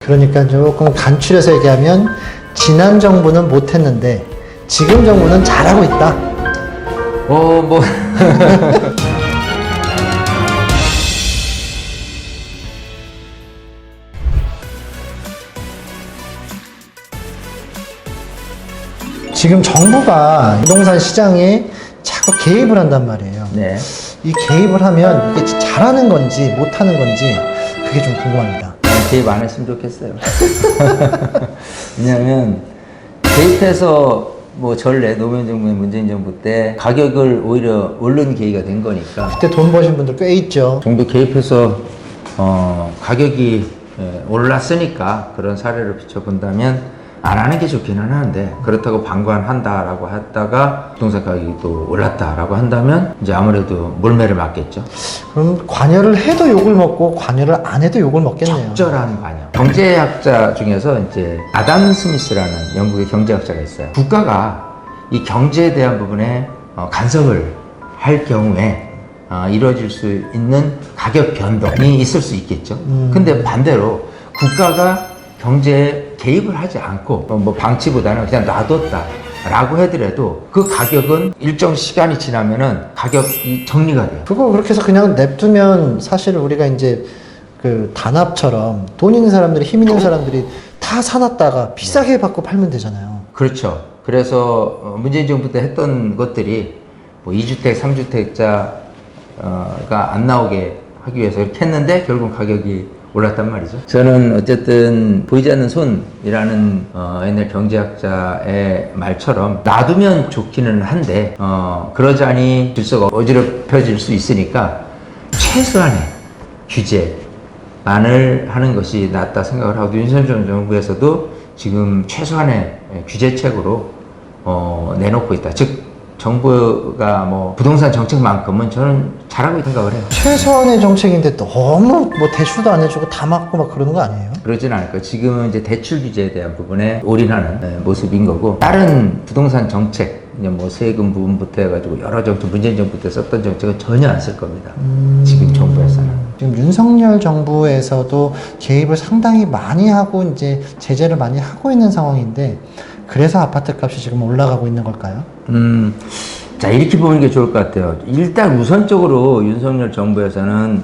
그러니까 조금 간추려서 얘기하면 지난 정부는 못했는데 지금 정부는 잘하고 있다. 뭐 지금 정부가 부동산 시장에 자꾸 개입을 한단 말이에요. 네. 이 개입을 하면 이게 잘하는 건지 못하는 건지 그게 좀 궁금합니다. 개입 안 했으면 좋겠어요. 왜냐하면 개입해서 뭐 전래 노무현 정부의 문재인 정부 때 가격을 오히려 오른 계기가 된 거니까 그때 돈 버신 분들 꽤 있죠. 정부 개입해서 가격이 올랐으니까 그런 사례를 비춰본다면 안 하는 게 좋기는 하는데, 그렇다고 방관한다라고 했다가 부동산 가격이 또 올랐다라고 한다면 이제 아무래도 몰매를 맞겠죠. 그럼 관여를 해도 욕을 먹고 관여를 안 해도 욕을 먹겠네요. 적절한 관여. 경제학자 중에서 이제 아담 스미스라는 영국의 경제학자가 있어요. 국가가 이 경제에 대한 부분에 간섭을 할 경우에 이루어질 수 있는 가격 변동이 있을 수 있겠죠. 근데 반대로 국가가 경제에 개입을 하지 않고 뭐 방치보다는 그냥 놔뒀다 라고 하더라도 그 가격은 일정 시간이 지나면은 가격이 정리가 돼요. 그거 그렇게 해서 그냥 냅두면 사실 우리가 이제 그 단합처럼 돈 있는 사람들이 힘 있는 사람들이 다 사놨다가 비싸게 받고 팔면 되잖아요. 그렇죠. 그래서 문재인 정부 때 했던 것들이 뭐 2주택, 3주택자가 안 나오게 하기 위해서 이렇게 했는데 결국 가격이 올랐단 말이죠. 저는 어쨌든 보이지 않는 손이라는 옛날 경제학자의 말처럼 놔두면 좋기는 한데 그러자니 질서가 어지럽혀질 수 있으니까 최소한의 규제만을 하는 것이 낫다 생각을 하고, 윤석열 정부에서도 지금 최소한의 규제책으로 내놓고 있다. 즉 정부가 뭐 부동산 정책만큼은 저는 잘하고 있다고 생각을 해요. 최소한의 정책인데 너무 뭐 대출도 안 해주고 다 막고 막 그러는 거 아니에요? 그러진 않을 거예요. 지금은 이제 대출 규제에 대한 부분에 올인하는 모습인 거고, 다른 부동산 정책, 이제 뭐 세금 부분부터 해가지고 여러 정책, 문재인 정부 때 썼던 정책은 전혀 안 쓸 겁니다. 지금 정부에서는. 지금 윤석열 정부에서도 개입을 상당히 많이 하고 이제 제재를 많이 하고 있는 상황인데, 그래서 아파트 값이 지금 올라가고 있는 걸까요? 자, 이렇게 보는 게 좋을 것 같아요. 일단 우선적으로 윤석열 정부에서는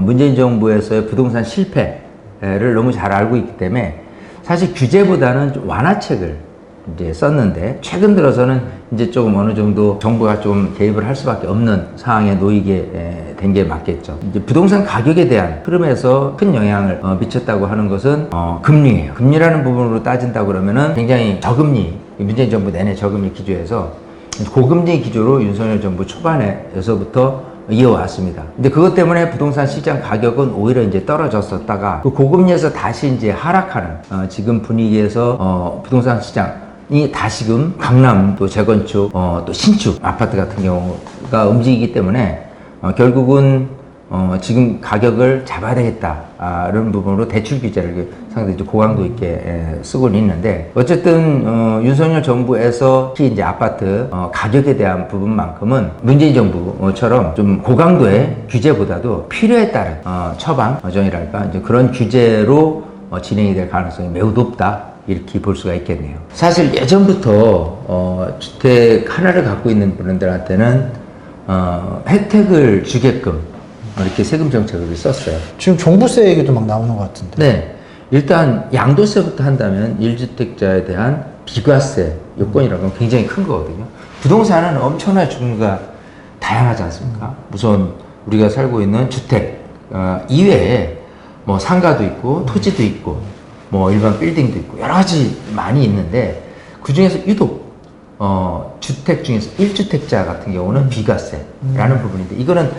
문재인 정부에서의 부동산 실패를 너무 잘 알고 있기 때문에 사실 규제보다는 좀 완화책을 이제 썼는데, 최근 들어서는 이제 조금 어느 정도 정부가 좀 개입을 할 수밖에 없는 상황에 놓이게 된 게 맞겠죠. 이제 부동산 가격에 대한 흐름에서 큰 영향을 미쳤다고 하는 것은 금리예요. 금리라는 부분으로 따진다고 그러면은 굉장히 저금리, 문재인 정부 내내 저금리 기조에서 고금리 기조로 윤석열 정부 초반에서부터 이어왔습니다. 근데 그것 때문에 부동산 시장 가격은 오히려 이제 떨어졌었다가 그 고금리에서 다시 이제 하락하는 지금 분위기에서 부동산 시장이 다시금 강남 또 재건축 또 신축 아파트 같은 경우가 움직이기 때문에 결국은 지금 가격을 잡아야 되겠다라는 부분으로 대출 규제를 상당히 고강도 있게 쓰고는 있는데, 어쨌든 윤석열 정부에서 특히 이제 아파트 가격에 대한 부분만큼은 문재인 정부처럼 좀 고강도의 규제보다도 필요에 따른 처방 정이랄까 이제 그런 규제로 진행이 될 가능성이 매우 높다, 이렇게 볼 수가 있겠네요. 사실 예전부터 주택 하나를 갖고 있는 분들한테는 혜택을 주게끔 이렇게 세금 정책을 썼어요. 지금 종부세 얘기도 막 나오는 것 같은데. 네. 일단 양도세부터 한다면 1주택자에 대한 비과세 요건이라고 하면 굉장히 큰 거거든요. 부동산은 엄청나게 종류가 다양하지 않습니까? 우선 우리가 살고 있는 주택 이외에 뭐 상가도 있고 토지도 있고 뭐 일반 빌딩도 있고 여러 가지 많이 있는데, 그 중에서 유독 주택 중에서 1주택자 같은 경우는 비과세라는 부분인데, 이거는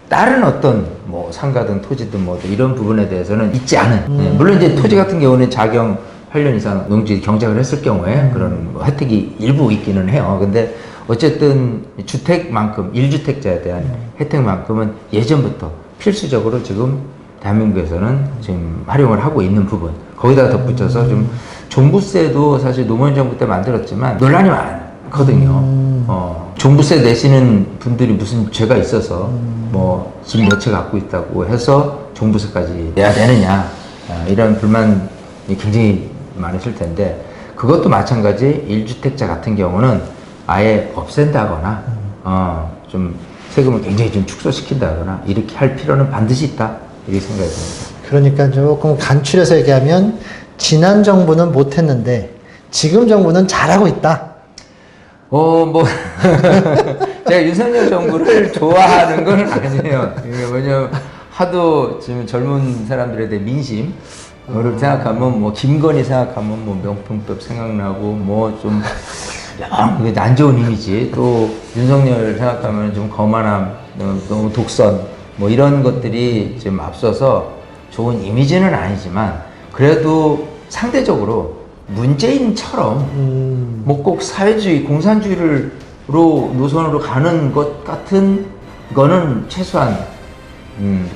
다른 어떤 뭐 상가든 토지든 뭐 이런 부분에 대해서는 있지 않은, 물론 이제 토지 같은 경우는 자경 8년 이상 농지 경작을 했을 경우에 그런 뭐 혜택이 일부 있기는 해요. 근데 어쨌든 주택만큼 1주택자에 대한 혜택만큼은 예전부터 필수적으로 지금 대한민국에서는 지금 활용을 하고 있는 부분, 거기다가 덧붙여서 좀 종부세도 사실 노무현 정부 때 만들었지만 논란이 많거든요. 종부세 내시는 분들이 무슨 죄가 있어서 뭐 집 몇 채 갖고 있다고 해서 종부세까지 내야 되느냐, 이런 불만 굉장히 많으실 텐데 그것도 마찬가지 1주택자 같은 경우는 아예 없앤다거나 좀 세금을 굉장히 좀 축소시킨다거나 이렇게 할 필요는 반드시 있다 이렇게 생각이 듭니다. 그러니까 조금 간추려서 얘기하면 지난 정부는 못했는데 지금 정부는 잘하고 있다. 뭐 제가 윤석열 정부를 좋아하는 건 아니에요. 이게 뭐냐면 하도 지금 젊은 사람들에 대해 민심 를 생각하면 뭐 김건희 생각하면 뭐 명품법 생각나고 뭐 좀 안 좋은 이미지, 또 윤석열 생각하면 좀 거만함, 너무 독선 뭐 이런 것들이 지금 앞서서 좋은 이미지는 아니지만 그래도 상대적으로 문재인처럼 뭐 꼭 사회주의, 공산주의로 노선으로 가는 것 같은 거는 최소한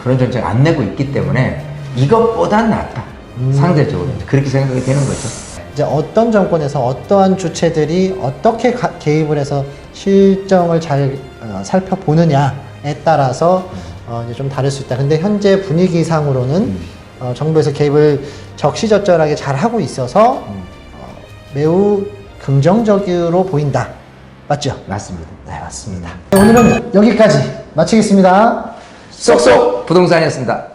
그런 정책 안 내고 있기 때문에 이것보단 낫다. 상대적으로 그렇게 생각이 되는 거죠. 이제 어떤 정권에서 어떠한 주체들이 어떻게 개입을 해서 실정을 잘 살펴보느냐에 따라서 이제 좀 다를 수 있다. 근데 현재 분위기상으로는 정부에서 개입을 적시적절하게 잘 하고 있어서 매우 긍정적으로 보인다. 맞죠? 맞습니다. 네, 맞습니다. 오늘은 여기까지 마치겠습니다. 쏙쏙 부동산이었습니다.